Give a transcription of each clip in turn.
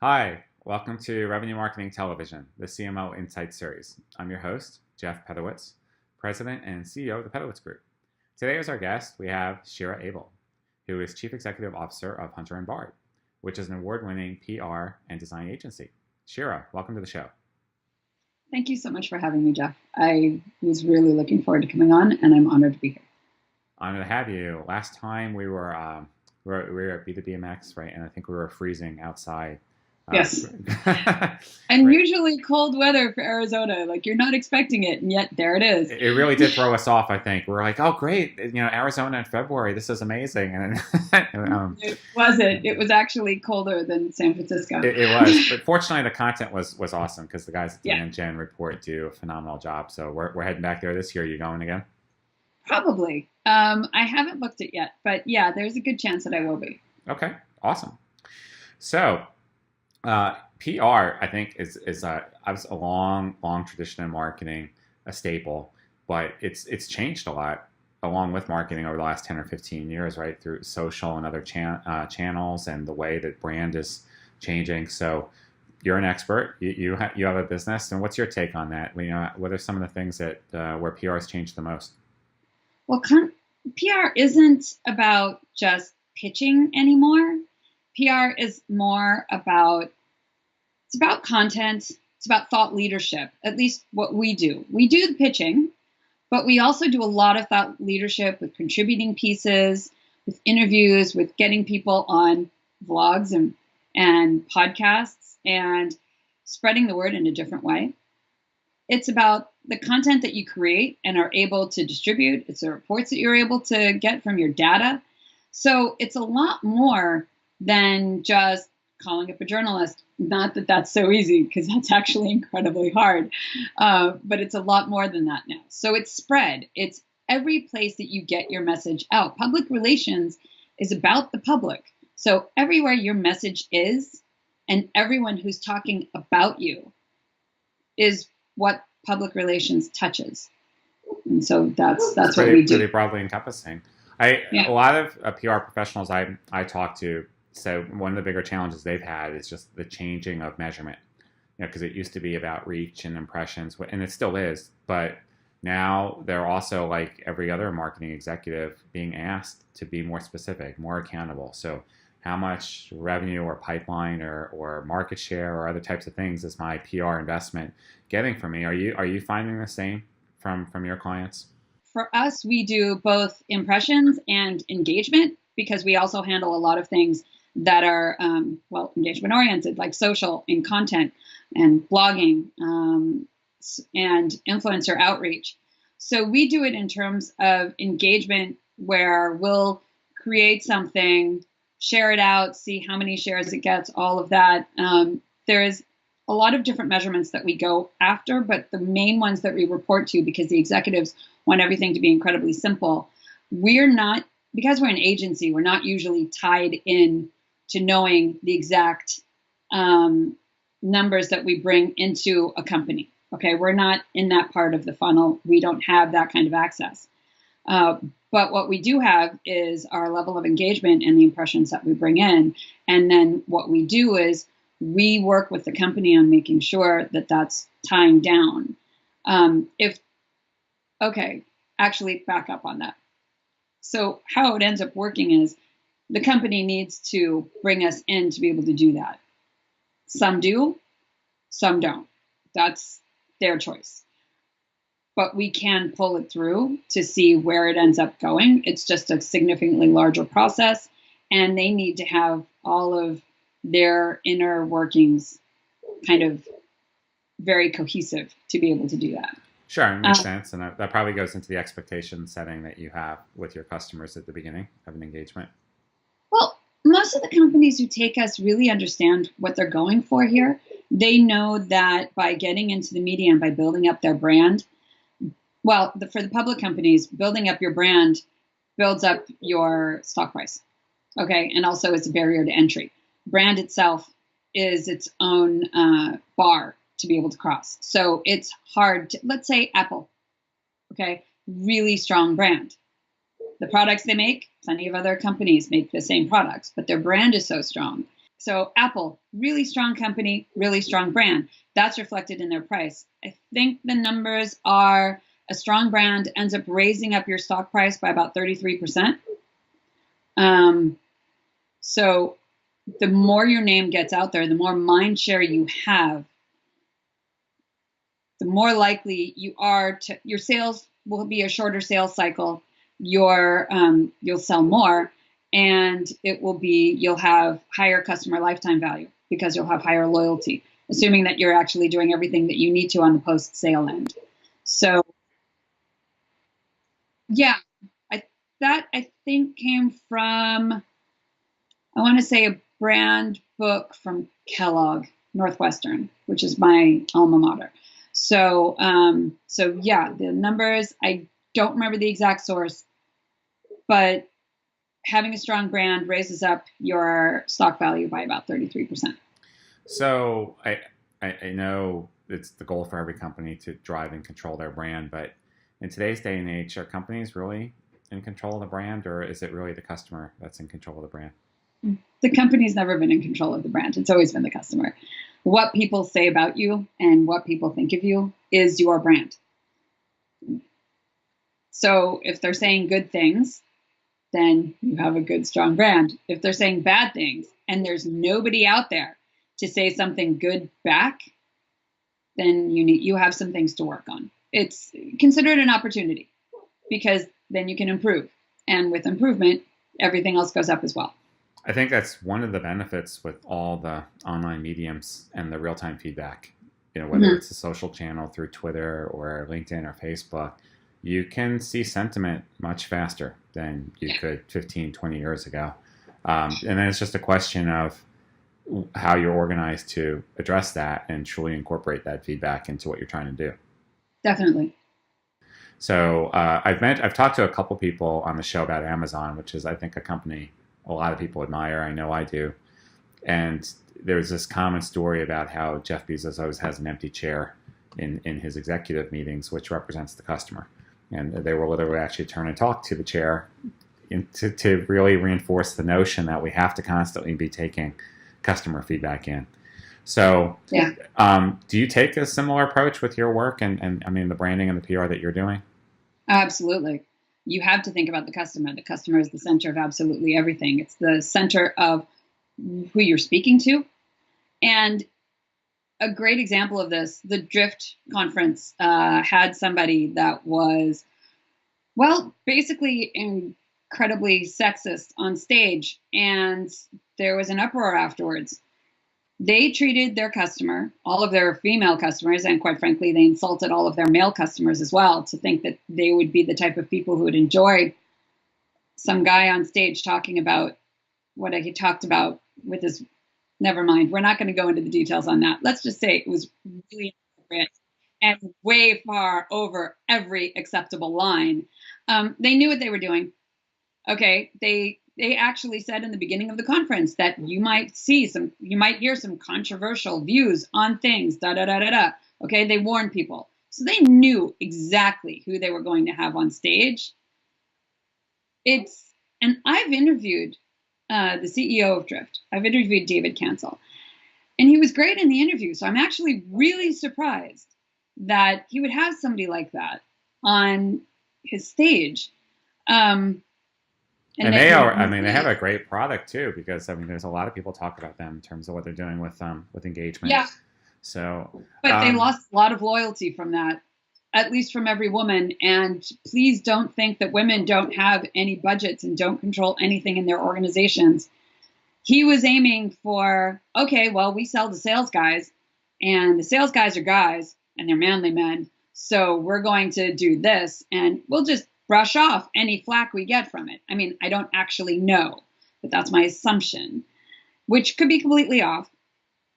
Hi, welcome to Revenue Marketing Television, the CMO Insights series. I'm your host, Jeff Pedowitz, President and CEO of the Pedowitz Group. Today as our guest, we have Shira Abel, who is Chief Executive Officer of Hunter & Bard, which is an award-winning PR and design agency. Shira, welcome to the show. Thank you so much for having me, Jeff. I was really looking forward to coming on, and I'm honored to be here. Honored to have you. Last time we were at B2BMX, right? And I think we were freezing outside. Yes. Unusually cold weather for Arizona. Like, you're not expecting it, and yet there it is. It really did throw us off, I think. We're like, oh, great. Arizona in February. This is amazing. And It wasn't. It was actually colder than San Francisco. It was. But fortunately, the content was awesome because the guys at the Gen Report do a phenomenal job. So we're heading back there this year. You going again? Probably. I haven't booked it yet. But yeah, there's a good chance that I will be. Okay. Awesome. So PR, I think, is a long tradition in marketing, a staple, but it's changed a lot along with marketing over the last 10 or 15 years, right? Through social and other channels and the way that brand is changing. So you're an expert. You have a business, and what's your take on that? What are some of the things that where PR has changed the most? Well, PR isn't about just pitching anymore. PR is more about content. It's about thought leadership, at least what we do. We do the pitching, but we also do a lot of thought leadership with contributing pieces, with interviews, with getting people on vlogs and podcasts and spreading the word in a different way. It's about the content that you create and are able to distribute. It's the reports that you're able to get from your data. So it's a lot more than just calling up a journalist. Not that that's so easy, because that's actually incredibly hard. But it's a lot more than that now. So it's spread. It's every place that you get your message out. Public relations is about the public. So everywhere your message is, and everyone who's talking about you, is what public relations touches. And so that's what we do. Pretty broadly encompassing. A lot of PR professionals I talk to, so one of the bigger challenges they've had is just the changing of measurement, because it used to be about reach and impressions, and it still is, but now they're also, like every other marketing executive, being asked to be more specific, more accountable. So how much revenue or pipeline or market share or other types of things is my PR investment getting from me? Are you finding the same from your clients? For us, we do both impressions and engagement, because we also handle a lot of things that are, engagement oriented, like social and content and blogging and influencer outreach. So we do it in terms of engagement, where we'll create something, share it out, see how many shares it gets, all of that. There's a lot of different measurements that we go after, but the main ones that we report to, because the executives want everything to be incredibly simple, because we're an agency, we're not usually tied in to knowing the exact numbers that we bring into a company. Okay, we're not in that part of the funnel. We don't have that kind of access. But what we do have is our level of engagement and the impressions that we bring in. And then what we do is we work with the company on making sure that that's tying down. Actually back up on that. So how it ends up working is the company needs to bring us in to be able to do that. Some do, some don't. That's their choice. But we can pull it through to see where it ends up going. It's just a significantly larger process, and they need to have all of their inner workings kind of very cohesive to be able to do that. Sure, it makes sense. And that probably goes into the expectation setting that you have with your customers at the beginning of an engagement. Well, most of the companies who take us really understand what they're going for here. They know that by getting into the media and by building up their brand, for the public companies, building up your brand builds up your stock price. Okay, and also it's a barrier to entry. Brand itself is its own bar to be able to cross. So it's hard to, let's say Apple, okay, really strong brand. The products they make, plenty of other companies make the same products, but their brand is so strong So Apple, really strong company, really strong brand. That's reflected in their price. I think the numbers are a strong brand ends up raising up your stock price by about 33%. So the more your name gets out there, the more mind share you have, the more likely you are to, your sales will be a shorter sales cycle. You'll sell more, and you'll have higher customer lifetime value because you'll have higher loyalty, assuming that you're actually doing everything that you need to on the post-sale end. So, yeah, I think came from, I want to say, a brand book from Kellogg Northwestern, which is my alma mater. So yeah, the numbers, I don't remember the exact source, but having a strong brand raises up your stock value by about 33%. So I know it's the goal for every company to drive and control their brand, but in today's day and age, are companies really in control of the brand, or is it really the customer that's in control of the brand? The company's never been in control of the brand. It's always been the customer. What people say about you and what people think of you is your brand. So if they're saying good things, then you have a good, strong brand. If they're saying bad things and there's nobody out there to say something good back, then you have some things to work on. It's considered an opportunity because then you can improve. And with improvement, everything else goes up as well. I think that's one of the benefits with all the online mediums and the real-time feedback. Whether it's a social channel through Twitter or LinkedIn or Facebook, you can see sentiment much faster than you could 15, 20 years ago. And then it's just a question of how you're organized to address that and truly incorporate that feedback into what you're trying to do. Definitely. So I've talked to a couple people on the show about Amazon, which is, I think, a company a lot of people admire. I know I do. And there's this common story about how Jeff Bezos always has an empty chair in his executive meetings, which represents the customer. And they will literally actually turn and talk to the chair to really reinforce the notion that we have to constantly be taking customer feedback in. So yeah. Do you take a similar approach with your work and I mean, the branding and the PR that you're doing? Absolutely. You have to think about the customer. The customer is the center of absolutely everything. It's the center of who you're speaking to. And a great example of this, the Drift conference had somebody that was, well, basically incredibly sexist on stage. And there was an uproar afterwards. They treated their customer, all of their female customers, and quite frankly, they insulted all of their male customers as well, to think that they would be the type of people who would enjoy some guy on stage talking about what he talked about with his, never mind, we're not going to go into the details on that. Let's just say it was really inappropriate and way far over every acceptable line. They knew what they were doing. Okay, they actually said in the beginning of the conference that you might hear some controversial views on things, Okay, they warned people. So they knew exactly who they were going to have on stage. And I've interviewed the CEO of Drift. I've interviewed David Cancel. And he was great in the interview. So I'm actually really surprised that he would have somebody like that on his stage. And they have a great product too, because there's a lot of people talk about them in terms of what they're doing with engagement. Yeah. So, but they lost a lot of loyalty from that, at least from every woman. And please don't think that women don't have any budgets and don't control anything in their organizations. He was aiming for, okay, well, we sell to sales guys, and the sales guys are guys, and they're manly men. So we're going to do this, and we'll just brush off any flack we get from it. I mean, I don't actually know, but that's my assumption, which could be completely off.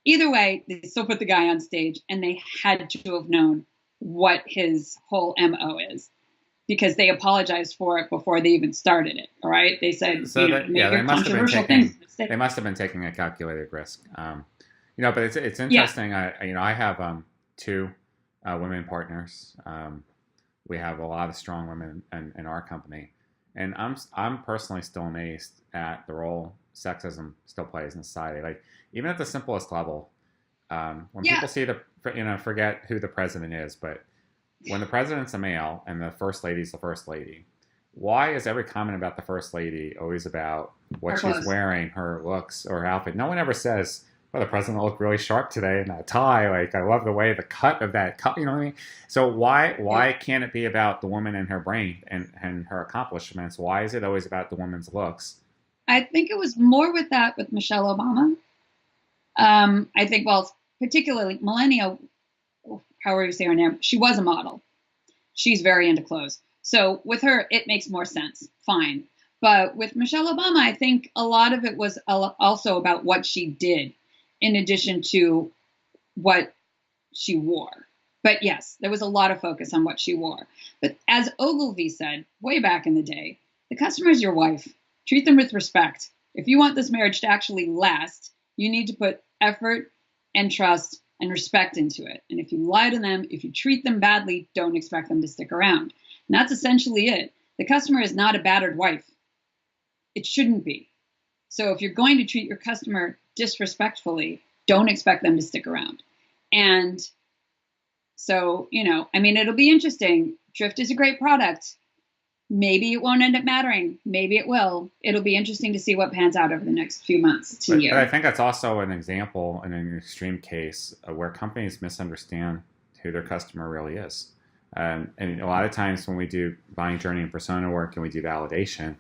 Either way, they still put the guy on stage, and they had to have known what his whole MO is, because they apologized for it before they even started it. All right, they said, they must have been taking a calculated risk. But it's interesting. Yeah. I have 2 women partners. We have a lot of strong women in our company, And I'm personally still amazed at the role sexism still plays in society. Like even at the simplest level, when Yeah. people see forget who the president is, but when the president's a male and the first lady's the first lady, why is every comment about the first lady always about what she's wearing, her looks, or her outfit? No one ever says, well, the president looked really sharp today in that tie. Like, I love the way the cut of that cut, you know what I mean? So why can't it be about the woman and her brain and her accomplishments? Why is it always about the woman's looks? I think it was more with Michelle Obama. I think, well, particularly Melania, however you say her name, she was a model. She's very into clothes. So with her, it makes more sense. Fine. But with Michelle Obama, I think a lot of it was also about what she did in addition to what she wore. But yes, there was a lot of focus on what she wore. But as Ogilvy said way back in the day, the customer is your wife. Treat them with respect. If you want this marriage to actually last, you need to put effort and trust and respect into it. And if you lie to them, if you treat them badly, don't expect them to stick around. And that's essentially it. The customer is not a battered wife. It shouldn't be. So if you're going to treat your customer disrespectfully, don't expect them to stick around. And so, it'll be interesting. Drift is a great product. Maybe it won't end up mattering. Maybe it will. It'll be interesting to see what pans out over the next few months to a year. But I think that's also an example in an extreme case where companies misunderstand who their customer really is. And a lot of times when we do buying journey and persona work and we do validation,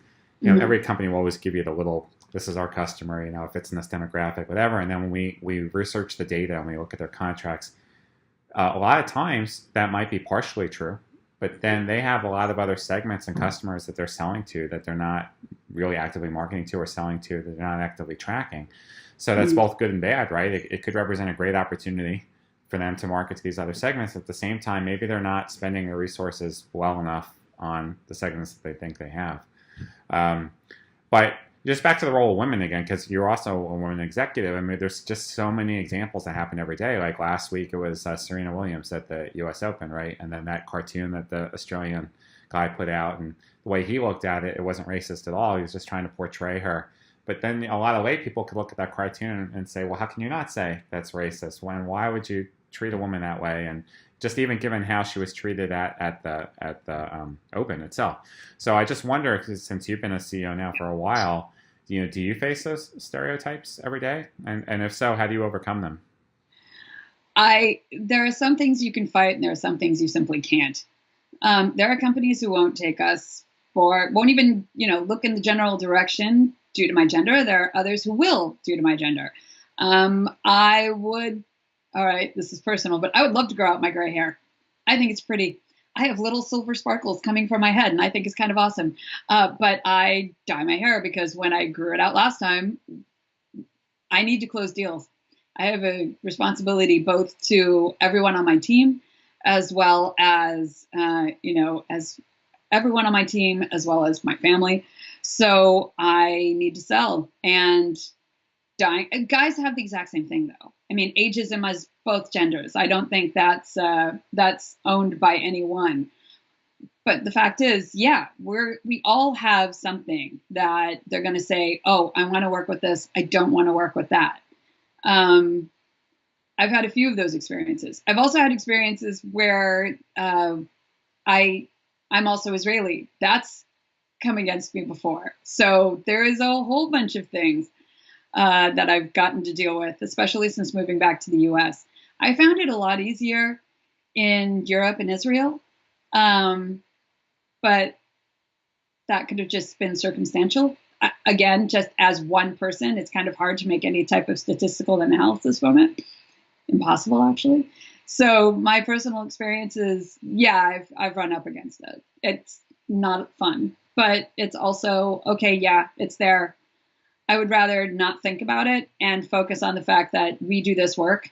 every company will always give you the little, this is our customer, if it's in this demographic, whatever. And then when we research the data and we look at their contracts, a lot of times that might be partially true, but then they have a lot of other segments and customers that they're selling to that they're not really actively marketing to or selling to, that they're not actively tracking. So that's both good and bad, right? It could represent a great opportunity for them to market to these other segments. At the same time, maybe they're not spending their resources well enough on the segments that they think they have. But just back to the role of women again, because you're also a woman executive. I mean, there's just so many examples that happen every day. Like last week, it was Serena Williams at the U.S. Open, right? And then that cartoon that the Australian guy put out, and the way he looked at it, it wasn't racist at all. He was just trying to portray her. But then a lot of lay people could look at that cartoon and say, well, how can you not say that's racist? Why would you treat a woman that way? And just even given how she was treated at the Open itself. So I just wonder, since you've been a CEO now for a while, do you face those stereotypes every day? And if so, how do you overcome them? There are some things you can fight, and there are some things you simply can't. There are companies who won't take us won't even look in the general direction due to my gender. There are others who will due to my gender. All right, this is personal, but I would love to grow out my gray hair. I think it's pretty. I have little silver sparkles coming from my head, and I think it's kind of awesome. But I dye my hair because when I grew it out last time, I need to close deals. I have a responsibility both to everyone on my team, as well as, as everyone on my team, as well as my family. So I need to sell. And guys have the exact same thing, though. I mean, ageism is both genders. I don't think that's owned by anyone. But the fact is, we all have something that they're going to say, oh, I want to work with this. I don't want to work with that. I've had a few of those experiences. I've also had experiences where I'm also Israeli. That's come against me before. So there is a whole bunch of things that I've gotten to deal with, especially since moving back to the U.S. I found it a lot easier in Europe and Israel, but that could have just been circumstantial. Again, just as one person, it's kind of hard to make any type of statistical analysis from it. Impossible, actually. So my personal experiences, I've run up against it. It's not fun, but it's also, okay, it's there. I would rather not think about it and focus on the fact that we do this work.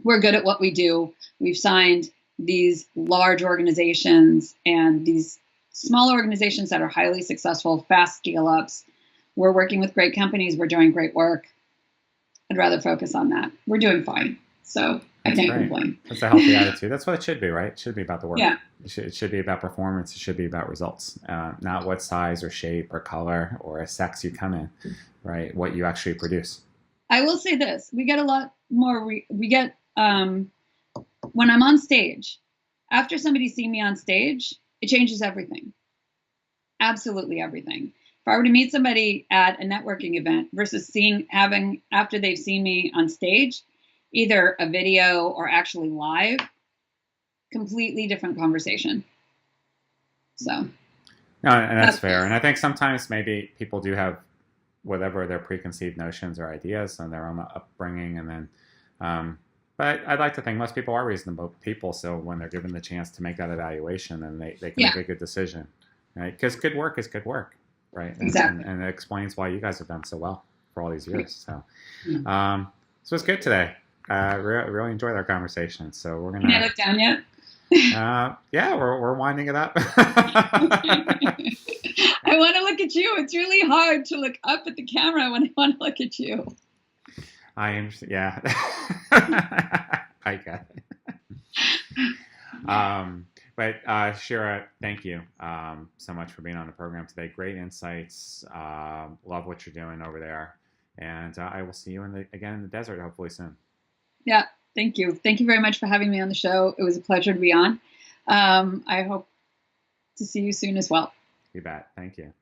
We're good at what we do. We've signed these large organizations and these small organizations that are highly successful, fast scale-ups. We're working with great companies. We're doing great work. I'd rather focus on that. We're doing fine. So I can't complain. That's a healthy attitude. That's what it should be, right? It should be about the work. Yeah. It should be about performance. It should be about results, not what size or shape or color or sex you come in, right? What you actually produce. I will say this. We get a lot more, we get, when I'm on stage, after somebody's seen me on stage, it changes everything. Absolutely everything. If I were to meet somebody at a networking event versus after they've seen me on stage, either a video or actually live, completely different conversation. So. No, and that's fair. And I think sometimes maybe people do have whatever their preconceived notions or ideas and their own upbringing. And then, but I'd like to think most people are reasonable people. So when they're given the chance to make that evaluation, then they can make a good decision, right? Because good work is good work, right? Exactly. And it explains why you guys have done so well for all these years. So, so it's good today. Really enjoyed our conversation. So we're gonna. Can I look down yet? Yeah, we're winding it up. I want to look at you. It's really hard to look up at the camera when I want to look at you. I understand. Yeah, I get it. But Shira, thank you so much for being on the program today. Great insights. Love what you're doing over there, and I will see you again in the desert hopefully soon. Yeah, thank you. Thank you very much for having me on the show. It was a pleasure to be on. I hope to see you soon as well. You bet. Thank you.